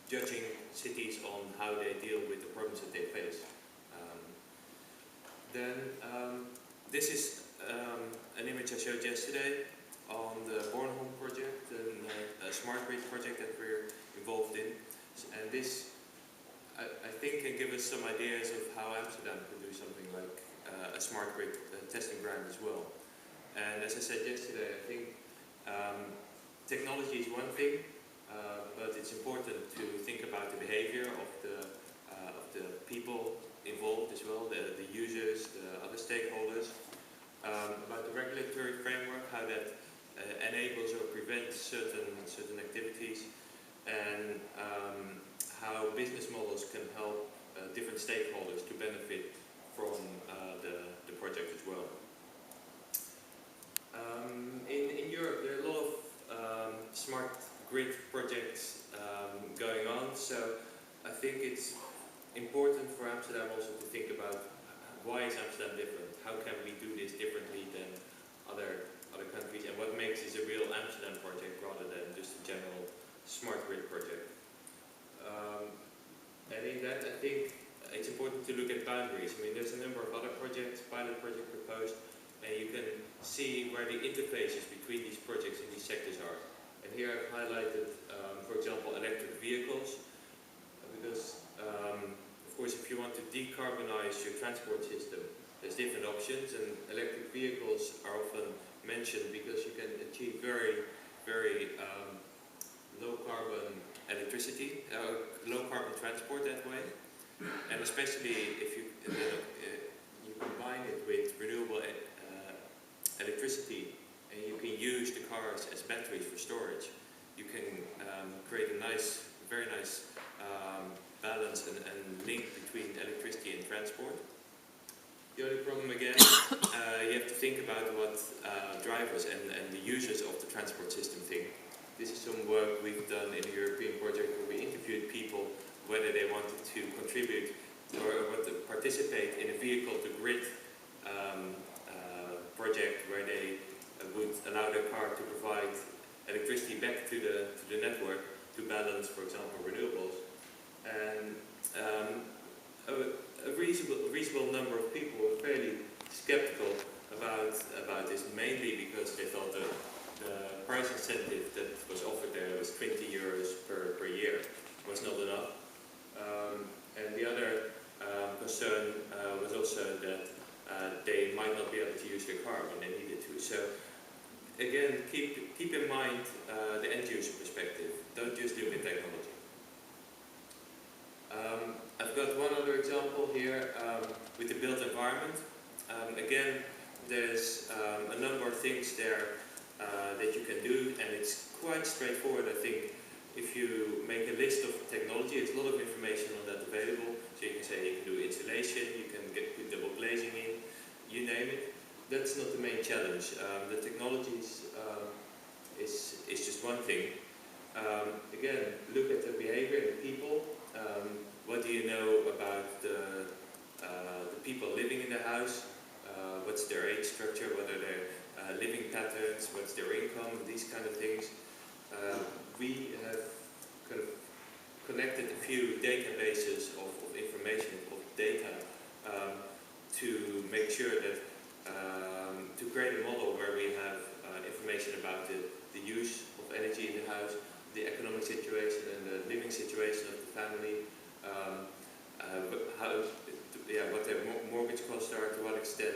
judging cities on how they deal with the problems that they face. This is an image I showed yesterday on the Bornholm project, a smart grid project that we're involved in. And this, I think, can give us some ideas of how Amsterdam could do something like a smart grid testing ground as well. And as I said yesterday, I think technology is one thing, but it's important to think about the behavior of the people involved as well, the users, the other stakeholders, about the regulatory framework, how that enables or prevents certain activities, and how business models can help different stakeholders to benefit from the project as well. In Europe, there are a lot of smart grid projects going on, so I think it's important for Amsterdam also to think about why is Amsterdam different? How can we do this differently than other countries, and what makes this a real Amsterdam project rather than just a general smart grid project? And in that, I think it's important to look at boundaries. I mean, there's a number of other projects, pilot projects proposed, and you can see where the interfaces between these projects and these sectors are. And here I've highlighted, for example, electric vehicles, because of course if you want to decarbonize your transport system, there's different options, and electric vehicles are often mentioned because you can achieve very, very low carbon electricity, low carbon transport that way, and especially if you combine it with renewable electricity, and you can use the cars as batteries for storage, you can create a nice, very nice balance and link between electricity and transport. The only problem again, you have to think about what drivers and the users of the transport system think. This is some work we've done in a European project where we interviewed people whether they wanted to contribute or want to participate in a vehicle-to-grid project where they would allow their car to provide electricity back to the network to balance, for example, renewables. And a reasonable number of people were fairly skeptical about this, mainly because they thought the price incentive that was offered there was 20 euros per year, was not enough. And the other concern was also that they might not be able to use their car when they needed to. So again, keep in mind the end user perspective. Don't just look at technology. I've got one other example here with the built environment. Again, there's a number of things there that you can do, and it's quite straightforward. I think if you make a list of technology, there's a lot of information on that available. So you can say you can do insulation, you can put double glazing in, you name it. That's not the main challenge. The technologies is just one thing. Again, look at the behavior and the people. What do you know about the people living in the house? What's their age structure? What are their living patterns? What's their income? These kind of things. We have kind of connected a few databases of information, of data, to make sure that to create a model where we have information about the use of energy in the house, the economic situation and the living situation of the family, what their mortgage costs are, to what extent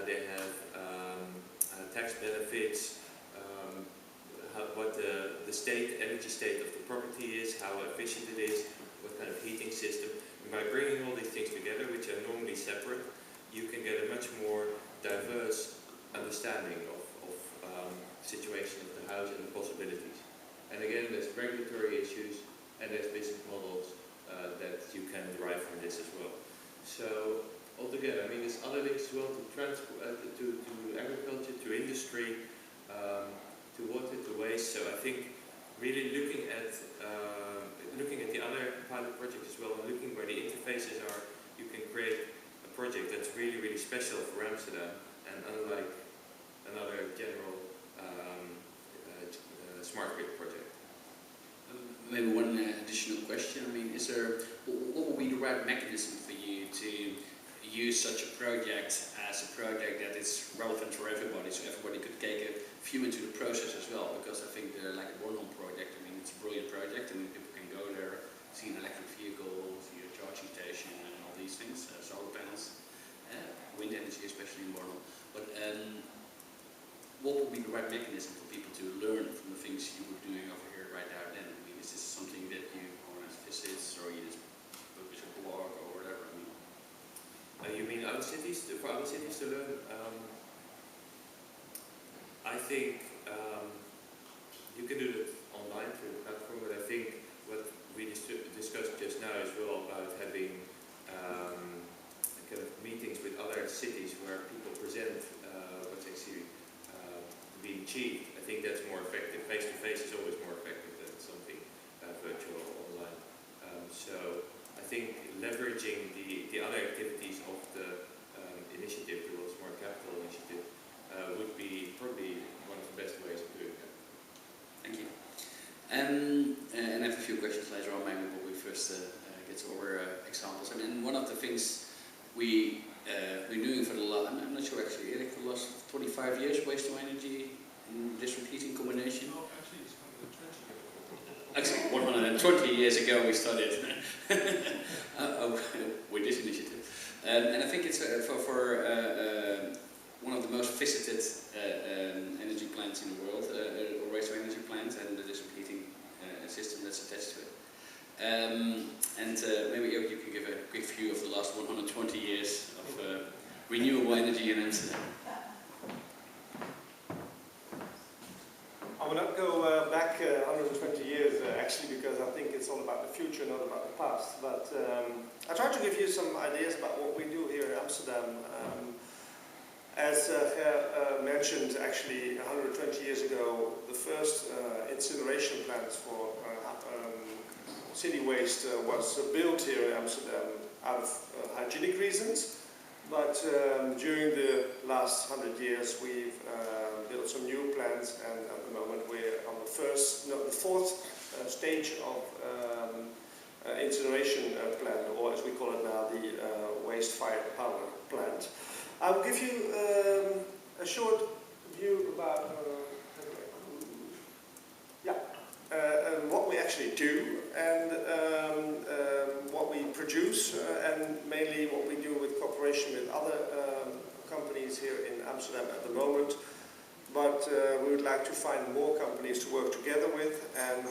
they have tax benefits, what the energy state of the property is, how efficient it is, what kind of heating system. And by bringing all these things together, which are normally separate, you can get a much more diverse understanding of situation of the house and the possibilities. And again, there's regulatory issues and there's business models that you can derive from this as well. So altogether, I mean, there's other links as well to agriculture, to industry, to water, to waste. So I think really looking at the other pilot projects as well, and looking where the interfaces are, you can create a project that's really, really special for Amsterdam, and unlike another general smart grid project. maybe one additional question. I mean, what would be the right mechanism for you to use such a project as a project that is relevant for everybody, so everybody could take a view into the process as well? Because I think like a Bornholm project, I mean, it's a brilliant project. I mean, people can go there, see an electric vehicle, see a charging station, and all these things, solar panels, wind energy, especially in Bornholm. But what would be the right mechanism for people to learn from the things you were doing over here right now then? I mean, is this something that you organize visits, or you just publish a blog, or whatever? I mean, you mean other cities, for other cities to learn? I think you can do it online through the platform, but I think what we discussed just now as well about having kind of meetings with other cities where people present what's actually being achieved. I think that's more effective. Face-to-face is always more effective than something virtual or online. So I think leveraging the other activities of the initiative, the World Smart Capital Initiative, would be probably one of the best ways of doing that. Thank you. And I have a few questions later on, maybe, but we first get to our examples. I mean, one of the things we've been doing for the last, I'm not sure actually, Erik, for the last 25 years, waste to energy and district heating combination? No, actually it's 120 years. Actually, 120 years ago we started with this initiative. And I think it's for one of the most visited energy plants in the world, or waste to energy plant, and the district heating system that's attached to it. And maybe Erik, you can give a quick view of the last 120 years of renewable energy in Amsterdam. I will not go back 120 years actually, because I think it's all about the future, not about the past. But I try to give you some ideas about what we do here in Amsterdam. As mentioned, actually 120 years ago, the first incineration plants for city waste was built here in Amsterdam out of hygienic reasons. But during the last 100 years, we've built some new plants, and at the moment we're on the fourth stage of incineration plant, or as we call it now, the waste-fired power plant. I'll give you a short view about what we actually do, and what we produce, and mainly what we do with cooperation with other companies here in Amsterdam at the moment. But we would like to find more companies to work together with, and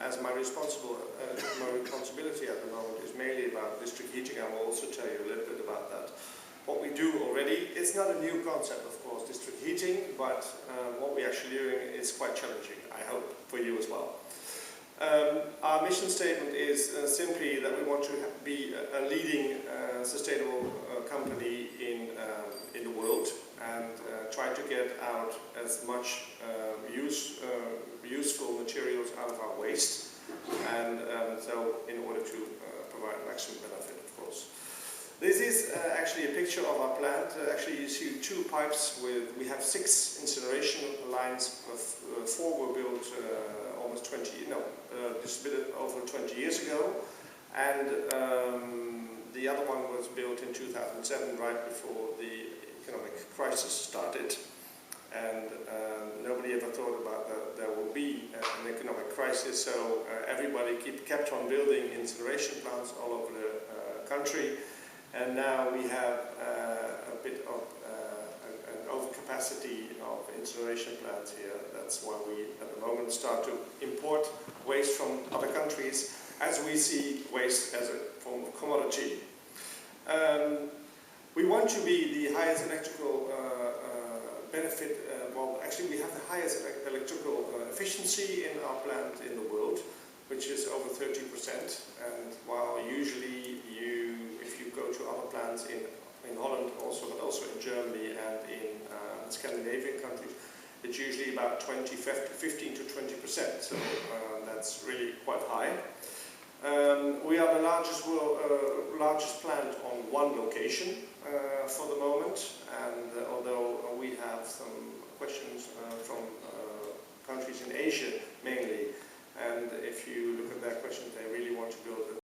as my responsibility at the moment is mainly about district heating, I will also tell you a little bit about that. What we do already, it's not a new concept, of course, district heating, but what we're actually doing is quite challenging, I hope, for you as well. Our mission statement is simply that we want to be a leading sustainable company in the world, and try to get out as much useful materials out of our waste, and so in order to provide maximum benefit, of course. This is actually a picture of our plant. Actually, you see two pipes we have 6 incineration lines. 4 were built distributed over 20 years ago, and the other one was built in 2007, right before the economic crisis started. And nobody ever thought about that there will be an economic crisis, so everybody kept on building incineration plants all over the country. And now we have a bit of an overcapacity of incineration plants here. That's why we, at the moment, start to import waste from other countries, as we see waste as a form of commodity. We want to be the highest electrical benefit. Well, actually, we have the highest electrical efficiency in our plant in the world, which is over 30%. And while usually if you go to other plants in Holland also, but also in Germany and in Scandinavian countries, it's usually about 15 to 20%. So that's really quite high. We are the largest plant on one location for the moment, and although we have some questions from countries in Asia mainly, And if you